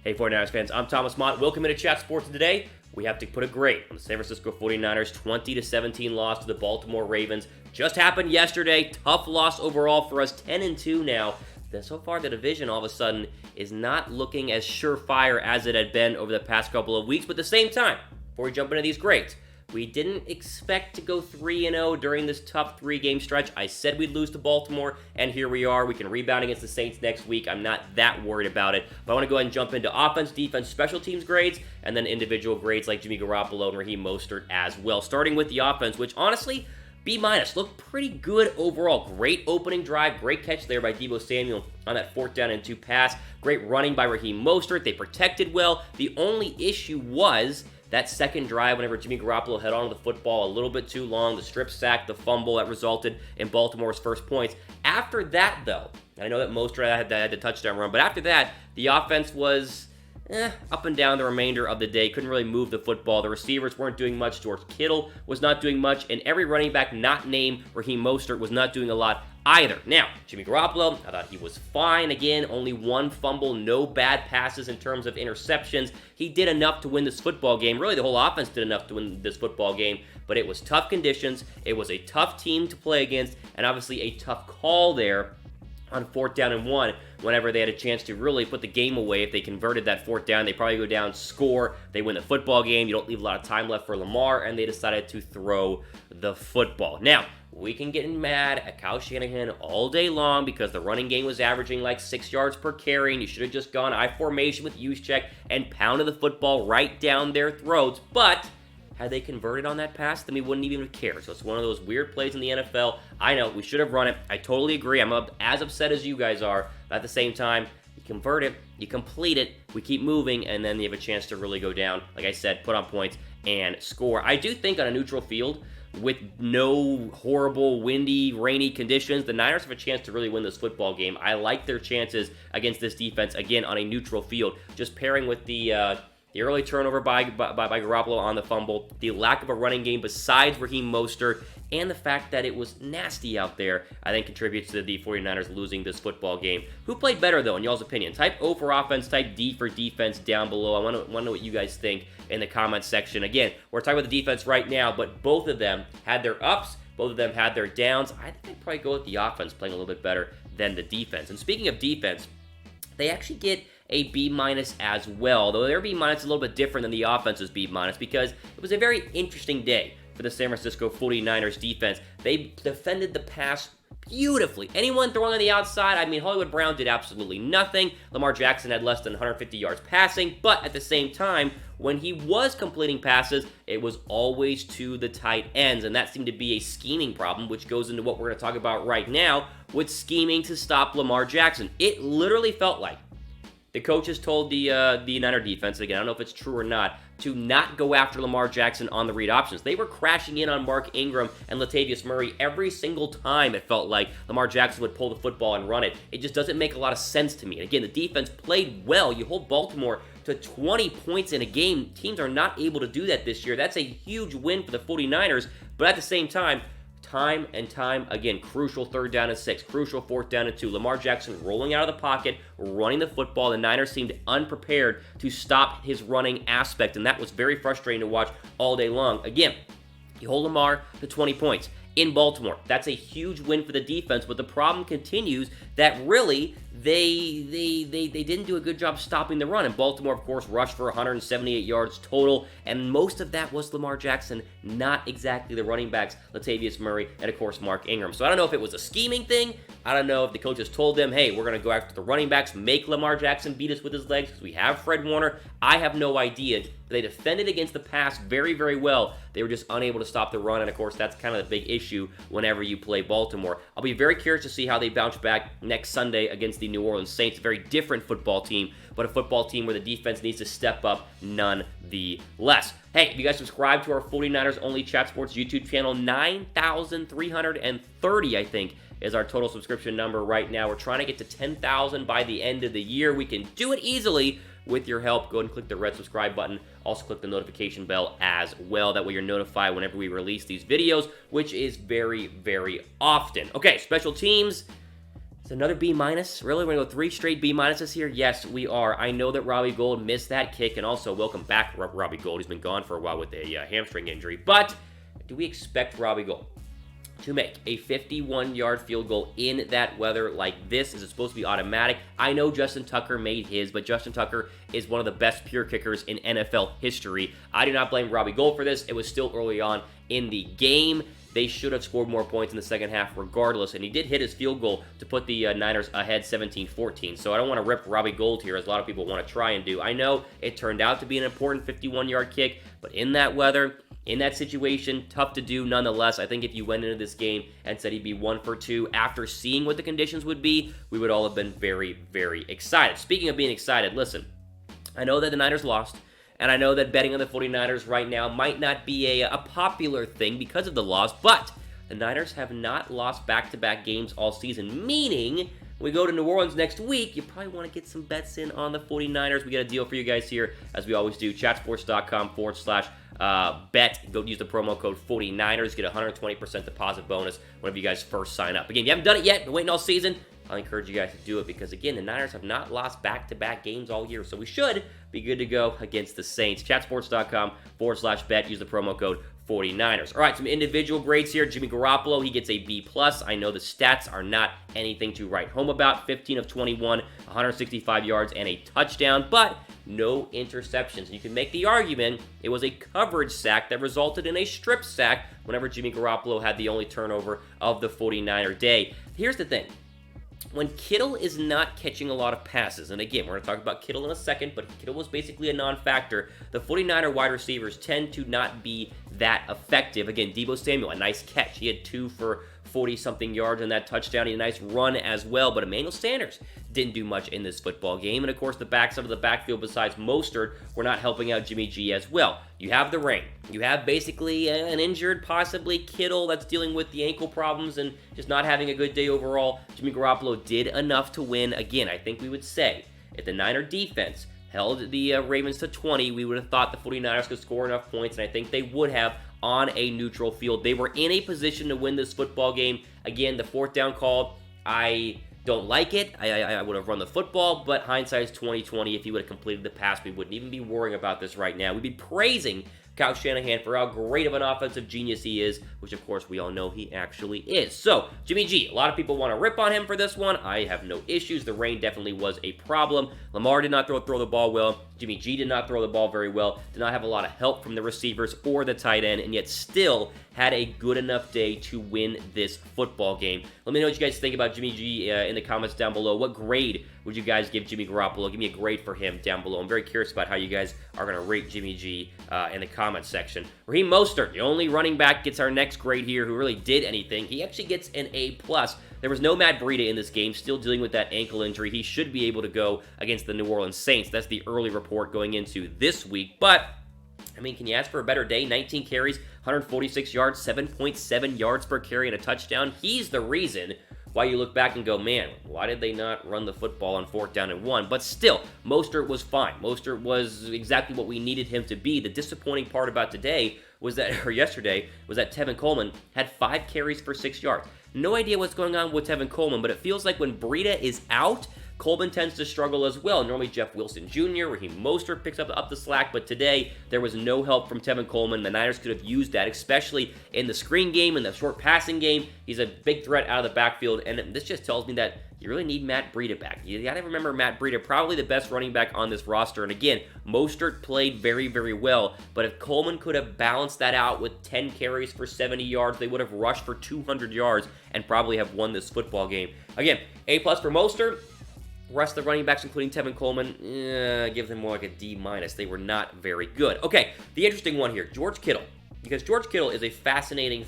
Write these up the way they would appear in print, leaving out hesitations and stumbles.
Hey 49ers fans, I'm Thomas Mott. Welcome into Chat Sports. Today, we have to put a grade on the San Francisco 49ers 20-17 loss to the Baltimore Ravens. Just happened yesterday. Tough loss overall for us, 10-2 now. So far, the division all of a sudden is not looking as surefire as it had been over the past couple of weeks. But at the same time, before we jump into these grades, we didn't expect to go 3-0 during this tough three-game stretch. I said we'd lose to Baltimore, and here we are. We can rebound against the Saints next week. I'm not that worried about it. But I want to go ahead and jump into offense, defense, special teams grades, and then individual grades like Jimmy Garoppolo and Raheem Mostert as well. Starting with the offense, which honestly, B-, looked pretty good overall. Great opening drive, great catch there by Deebo Samuel on that 4th down and 2 pass. Great running by Raheem Mostert. They protected well. The only issue was that second drive, whenever Jimmy Garoppolo held on to the football a little bit too long, the strip sack, the fumble that resulted in Baltimore's first points. After that, though, I know that Mostert had the touchdown run, but after that, the offense was up and down the remainder of the day. Couldn't really move the football. The receivers weren't doing much. George Kittle was not doing much, and every running back not named Raheem Mostert was not doing a lot either. Now, Jimmy Garoppolo, I thought he was fine. Again, only one fumble, no bad passes in terms of interceptions. He did enough to win this football game. Really, the whole offense did enough to win this football game, but it was tough conditions. It was a tough team to play against, and obviously a tough call there on 4th down and 1 whenever they had a chance to really put the game away. If they converted that 4th down, they probably go down, score, they win the football game. You don't leave a lot of time left for Lamar, and they decided to throw the football. Now, we can get mad at Kyle Shanahan all day long because the running game was averaging like 6 yards per carry, and you should have just gone I formation with Juszczyk and pounded the football right down their throats. But had they converted on that pass, then we wouldn't even care. So it's one of those weird plays in the NFL. I know, we should have run it. I totally agree. I'm as upset as you guys are. But at the same time, you convert it, you complete it, we keep moving, and then you have a chance to really go down, like I said, put on points and score. I do think on a neutral field, with no horrible, windy, rainy conditions, the Niners have a chance to really win this football game. I like their chances against this defense, again, on a neutral field. Just pairing with the early turnover by Garoppolo on the fumble, the lack of a running game besides Raheem Mostert, and the fact that it was nasty out there, I think contributes to the 49ers losing this football game. Who played better, though, in y'all's opinion? Type O for offense, type D for defense down below. I want to know what you guys think in the comments section. Again, we're talking about the defense right now, but both of them had their ups, both of them had their downs. I think I'd probably go with the offense playing a little bit better than the defense. And speaking of defense, they actually get a B- as well, though their B- is a little bit different than the offense's B- because it was a very interesting day for the San Francisco 49ers defense. They defended the pass beautifully. Anyone throwing on the outside, I mean, Hollywood Brown did absolutely nothing. Lamar Jackson had less than 150 yards passing, but at the same time, when he was completing passes, it was always to the tight ends, and that seemed to be a scheming problem, which goes into what we're going to talk about right now with scheming to stop Lamar Jackson. It literally felt like the coaches told the Niner defense, again, I don't know if it's true or not, to not go after Lamar Jackson on the read options. They were crashing in on Mark Ingram and Latavius Murray every single time it felt like Lamar Jackson would pull the football and run it. It just doesn't make a lot of sense to me. And again, the defense played well. You hold Baltimore to 20 points in a game. Teams are not able to do that this year. That's a huge win for the 49ers, but at the same time and time again, crucial 3rd down and 6, crucial 4th down and 2. Lamar Jackson rolling out of the pocket, running the football. The Niners seemed unprepared to stop his running aspect, and that was very frustrating to watch all day long. Again, you hold Lamar to 20 points in Baltimore. That's a huge win for the defense, but the problem continues that really they didn't do a good job stopping the run. And Baltimore, of course, rushed for 178 yards total, and most of that was Lamar Jackson, not exactly the running backs, Latavius Murray, and, of course, Mark Ingram. So I don't know if it was a scheming thing. I don't know if the coaches told them, hey, we're going to go after the running backs, make Lamar Jackson beat us with his legs because we have Fred Warner. I have no idea. They defended against the pass very, very well. They were just unable to stop the run, and, of course, that's kind of the big issue whenever you play Baltimore. I'll be very curious to see how they bounce back next Sunday against the New Orleans Saints. A very different football team, but a football team where the defense needs to step up nonetheless. Hey, if you guys subscribe to our 49ers Only Chat Sports YouTube channel, 9,330, I think, is our total subscription number right now. We're trying to get to 10,000 by the end of the year. We can do it easily with your help. Go ahead and click the red subscribe button. Also click the notification bell as well. That way you're notified whenever we release these videos, which is very, very often. Okay, special teams. It's another B minus. Really? We're going to go 3 straight B minuses here? Yes, we are. I know that Robbie Gould missed that kick, and also welcome back, Robbie Gould. He's been gone for a while with a hamstring injury. But do we expect Robbie Gould to make a 51-yard field goal in that weather like this? Is it supposed to be automatic? I know Justin Tucker made his, but Justin Tucker is one of the best pure kickers in NFL history. I do not blame Robbie Gould for this. It was still early on in the game. They should have scored more points in the second half regardless, and he did hit his field goal to put the Niners ahead 17-14, so I don't want to rip Robbie Gould here as a lot of people want to try and do. I know it turned out to be an important 51-yard kick, but in that weather, in that situation, tough to do nonetheless. I think if you went into this game and said he'd be 1 for 2 after seeing what the conditions would be, we would all have been very, very excited. Speaking of being excited, listen, I know that the Niners lost, and I know that betting on the 49ers right now might not be a popular thing because of the loss, but the Niners have not lost back-to-back games all season, meaning when we go to New Orleans next week, you probably want to get some bets in on the 49ers. We got a deal for you guys here, as we always do, chatsports.com/bet. Go use the promo code 49ers. Get a 120% deposit bonus whenever you guys first sign up. Again, if you haven't done it yet, been waiting all season, I'll encourage you guys to do it because, again, the Niners have not lost back-to-back games all year, so we should be good to go against the Saints. Chatsports.com/bet. Use the promo code 49ers. All right, some individual grades here. Jimmy Garoppolo, he gets a B+. I know the stats are not anything to write home about. 15 of 21, 165 yards, and a touchdown, but no interceptions. You can make the argument it was a coverage sack that resulted in a strip sack whenever Jimmy Garoppolo had the only turnover of the 49er day. Here's the thing. When Kittle is not catching a lot of passes, and again, we're going to talk about Kittle in a second, but Kittle was basically a non-factor, the 49er wide receivers tend to not be that effective. Again, Deebo Samuel, a nice catch. He had 2 for 40-something yards on that touchdown. He had a nice run as well, but Emmanuel Sanders didn't do much in this football game. And, of course, the backs of the backfield besides Mostert were not helping out Jimmy G as well. You have the rain. You have basically an injured, possibly Kittle that's dealing with the ankle problems and just not having a good day overall. Jimmy Garoppolo did enough to win. Again, I think we would say if the Niner defense held the Ravens to 20, we would have thought the 49ers could score enough points, and I think they would have on a neutral field. They were in a position to win this football game. Again, the 4th down call, I don't like it. I would have run the football, but hindsight is 20/20. If he would have completed the pass, we wouldn't even be worrying about this right now. We'd be praising Kyle Shanahan for how great of an offensive genius he is, which of course we all know he actually is. So, Jimmy G, a lot of people want to rip on him for this one. I have no issues. The rain definitely was a problem. Lamar did not throw the ball well. Jimmy G did not throw the ball very well. Did not have a lot of help from the receivers or the tight end, and yet still had a good enough day to win this football game. Let me know what you guys think about Jimmy G in the comments down below. What grade would you guys give Jimmy Garoppolo? Give me a grade for him down below. I'm very curious about how you guys are going to rate Jimmy G in the comments section. Raheem Mostert, the only running back, gets our next grade here who really did anything. He actually gets an A+. There was no Matt Breida in this game, still dealing with that ankle injury. He should be able to go against the New Orleans Saints. That's the early report going into this week. But, I mean, can you ask for a better day? 19 carries, 146 yards, 7.7 yards per carry, and a touchdown. He's the reason why you look back and go, man, why did they not run the football on 4th down and 1? But still, Mostert was fine. Mostert was exactly what we needed him to be. The disappointing part about today was that, or yesterday, was that Tevin Coleman had 5 carries for 6 yards. No idea what's going on with Tevin Coleman, but it feels like when Breida is out, Coleman tends to struggle as well. Normally, Jeff Wilson Jr., Raheem Mostert picks up the slack, but today there was no help from Tevin Coleman. The Niners could have used that, especially in the screen game, in the short passing game. He's a big threat out of the backfield, and this just tells me that you really need Matt Breida back. You got to remember Matt Breida, probably the best running back on this roster. And again, Mostert played very, very well. But if Coleman could have balanced that out with 10 carries for 70 yards, they would have rushed for 200 yards and probably have won this football game. Again, A+ for Mostert. Rest of the running backs, including Tevin Coleman, give them more like a D-. They were not very good. Okay, the interesting one here, George Kittle. Because George Kittle is a fascinating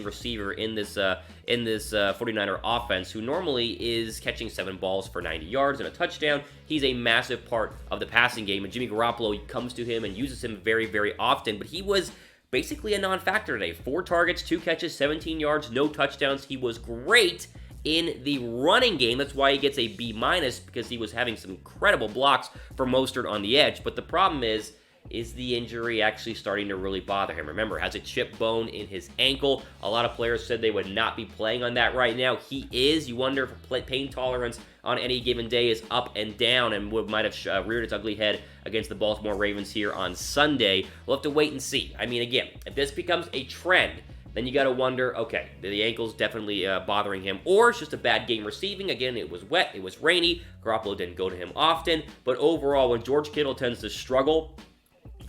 receiver in this 49er offense, who normally is catching 7 balls for 90 yards and a touchdown. He's a massive part of the passing game, and Jimmy Garoppolo comes to him and uses him very, very often, but he was basically a non-factor today. 4 targets, 2 catches, 17 yards, no touchdowns. He was great in the running game. That's why he gets a B-, because he was having some incredible blocks for Mostert on the edge. But the problem is, is the injury actually starting to really bother him? Remember, has a chip bone in his ankle. A lot of players said they would not be playing on that right now. He is. You wonder if pain tolerance on any given day is up and down and might have reared its ugly head against the Baltimore Ravens here on Sunday. We'll have to wait and see. I mean, again, if this becomes a trend, then you got to wonder, okay, the ankle's definitely bothering him, or it's just a bad game receiving. Again, it was wet, it was rainy, Garoppolo didn't go to him often, but overall, when George Kittle tends to struggle,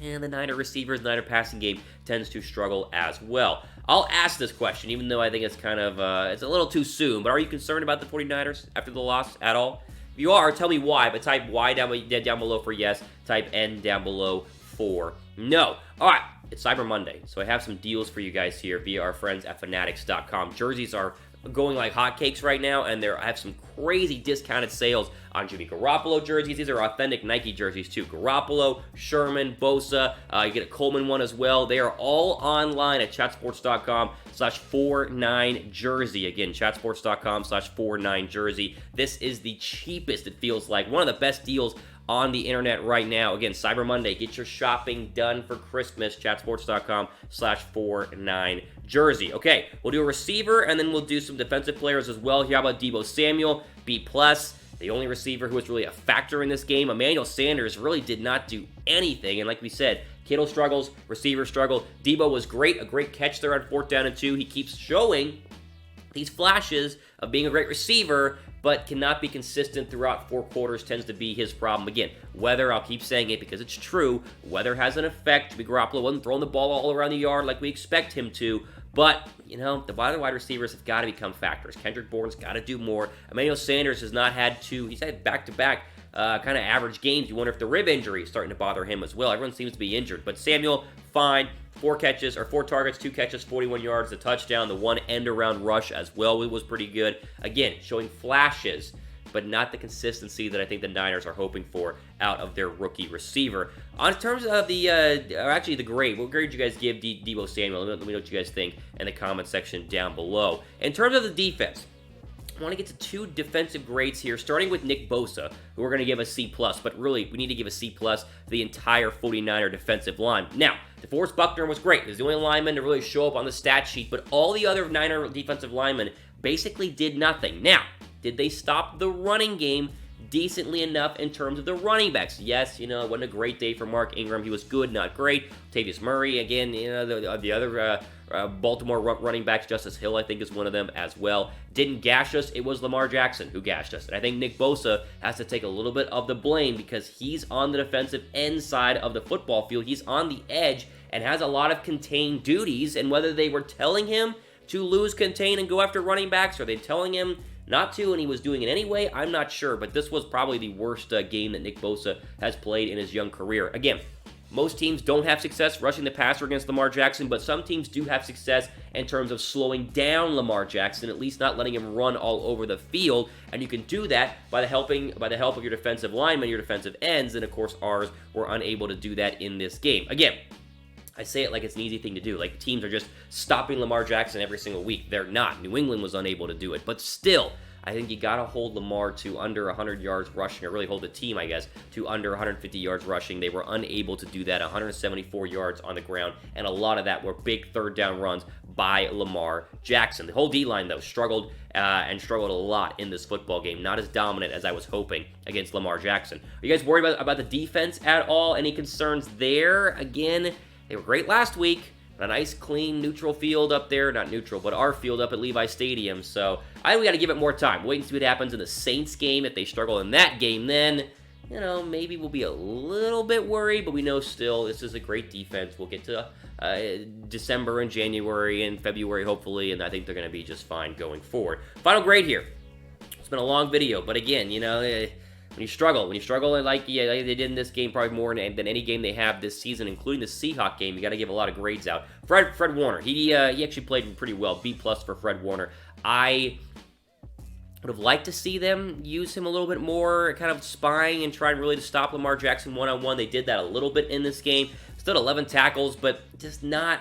and the Niner receivers, the Niner passing game tends to struggle as well. I'll ask this question, even though I think it's kind of, it's a little too soon, but are you concerned about the 49ers after the loss at all? If you are, tell me why, but type Y down below for yes, type N down below for no. All right, it's Cyber Monday, so I have some deals for you guys here via our friends at Fanatics.com. Jerseys are going like hotcakes right now, and I have some crazy discounted sales on Jimmy Garoppolo jerseys. These are authentic Nike jerseys too. Garoppolo, Sherman, Bosa, you get a Coleman one as well. They are all online at chatsports.com/49jersey. Again, chatsports.com/49jersey. This is the cheapest, it feels like. One of the best deals on the internet right now. Again, Cyber Monday. Get your shopping done for Christmas. Chatsports.com/49jersey. Okay, we'll do a receiver, and then we'll do some defensive players as well. Here, how about Deebo Samuel, B+. The only receiver who was really a factor in this game. Emmanuel Sanders really did not do anything, and like we said, Kittle struggles, receiver struggle. Deebo was great, a great catch there on 4th down and 2. He keeps showing these flashes of being a great receiver, but cannot be consistent throughout 4 quarters, tends to be his problem. Again, weather, I'll keep saying it because it's true, weather has an effect. Jimmy Garoppolo wasn't throwing the ball all around the yard like we expect him to, but, you know, the other wide receivers have got to become factors. Kendrick Bourne's got to do more. Emmanuel Sanders has not had he's had back-to-back kind of average games. You wonder if the rib injury is starting to bother him as well. Everyone seems to be injured, but Samuel, fine. 4 targets, 2 catches, 41 yards, the touchdown, the 1 end-around rush as well. It was pretty good. Again, showing flashes, but not the consistency that I think the Niners are hoping for out of their rookie receiver. On terms of the grade, what grade did you guys give Deebo Samuel? Let me know what you guys think in the comment section down below. In terms of the defense, I want to get to 2 defensive grades here, starting with Nick Bosa, who we're going to give a C+, but really, we need to give a C+ to the entire 49er defensive line. Now, DeForest Buckner was great. He was the only lineman to really show up on the stat sheet, but all the other Niner defensive linemen basically did nothing. Now, did they stop the running game decently enough in terms of the running backs? Yes, you know, it wasn't a great day for Mark Ingram. He was good, not great. Tavius Murray, again, you know, the other Baltimore running backs, Justice Hill, I think, is one of them as well. Didn't gash us. It was Lamar Jackson who gashed us. And I think Nick Bosa has to take a little bit of the blame because he's on the defensive end side of the football field. He's on the edge and has a lot of contained duties. And whether they were telling him to lose contain and go after running backs, or they telling him not to, and he was doing it anyway, I'm not sure. But this was probably the worst game that Nick Bosa has played in his young career. Again, most teams don't have success rushing the passer against Lamar Jackson, but some teams do have success in terms of slowing down Lamar Jackson, at least not letting him run all over the field. And you can do that by the help of your defensive linemen, your defensive ends, and of course ours were unable to do that in this game. Again, I say it like it's an easy thing to do. Like, teams are just stopping Lamar Jackson every single week. They're not. New England was unable to do it. But still, I think you got to hold Lamar to under 100 yards rushing, or really hold the team, I guess, to under 150 yards rushing. They were unable to do that. 174 yards on the ground, and a lot of that were big 3rd down runs by Lamar Jackson. The whole D-line, though, struggled a lot in this football game. Not as dominant as I was hoping against Lamar Jackson. Are you guys worried about the defense at all? Any concerns there? Again, they were great last week. A nice, clean, neutral field up there. Not neutral, but our field up at Levi Stadium. So I think we got to give it more time. Wait and see what happens in the Saints game. If they struggle in that game, then, you know, maybe we'll be a little bit worried. But we know still this is a great defense. We'll get to December and January and February, hopefully, and I think they're going to be just fine going forward. Final grade here. It's been a long video, but again, you know, when you struggle like they did in this game, probably more than any game they have this season, including the Seahawks game, you got to give a lot of grades out. Fred Warner, he actually played pretty well. B+ for Fred Warner. I would have liked to see them use him a little bit more, kind of spying and trying really to stop Lamar Jackson one-on-one. They did that a little bit in this game. Still 11 tackles, but just not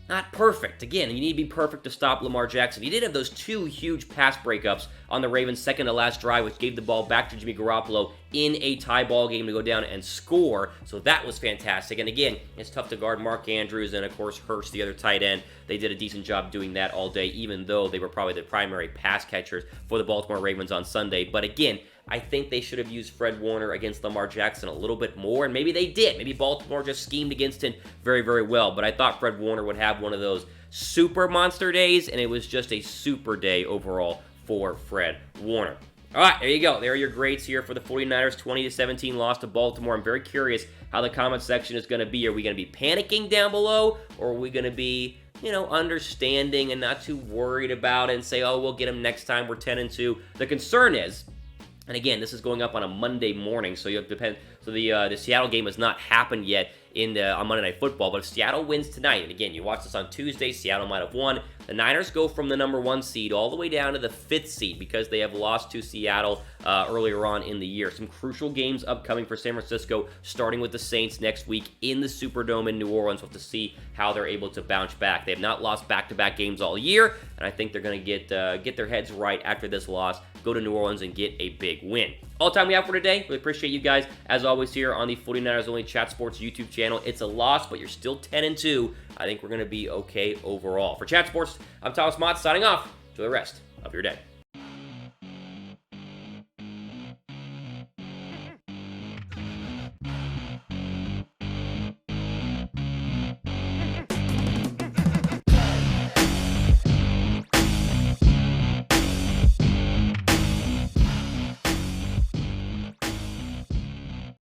not perfect. Again, you need to be perfect to stop Lamar Jackson. He did have those 2 huge pass breakups on the Ravens' second to last drive, which gave the ball back to Jimmy Garoppolo in a tie ball game to go down and score. So that was fantastic. And again, it's tough to guard Mark Andrews and, of course, Hurst, the other tight end. They did a decent job doing that all day, even though they were probably the primary pass catchers for the Baltimore Ravens on Sunday. But again, I think they should have used Fred Warner against Lamar Jackson a little bit more, and maybe they did. Maybe Baltimore just schemed against him very, very well, but I thought Fred Warner would have one of those super monster days, and it was just a super day overall for Fred Warner. All right, there you go. There are your grades here for the 49ers 20-17 loss to Baltimore. I'm very curious how the comment section is going to be. Are we going to be panicking down below, or are we going to be, understanding and not too worried about it and say, oh, we'll get them next time, we're 10-2. The concern is, and again, this is going up on a Monday morning, so you have to depend. So the Seattle game has not happened yet on Monday Night Football. But if Seattle wins tonight, and again, you watch this on Tuesday, Seattle might have won. The Niners go from the number 1 seed all the way down to the 5th seed because they have lost to Seattle earlier on in the year. Some crucial games upcoming for San Francisco, starting with the Saints next week in the Superdome in New Orleans. We'll have to see how they're able to bounce back. They have not lost back-to-back games all year, and I think they're going to get their heads right after this loss, go to New Orleans and get a big win. All the time we have for today. Really appreciate you guys, as always, here on the 49ers Only Chat Sports YouTube channel. It's a loss, but you're still 10-2. I think we're going to be okay overall. For Chat Sports, I'm Thomas Mott signing off. Enjoy the rest of your day.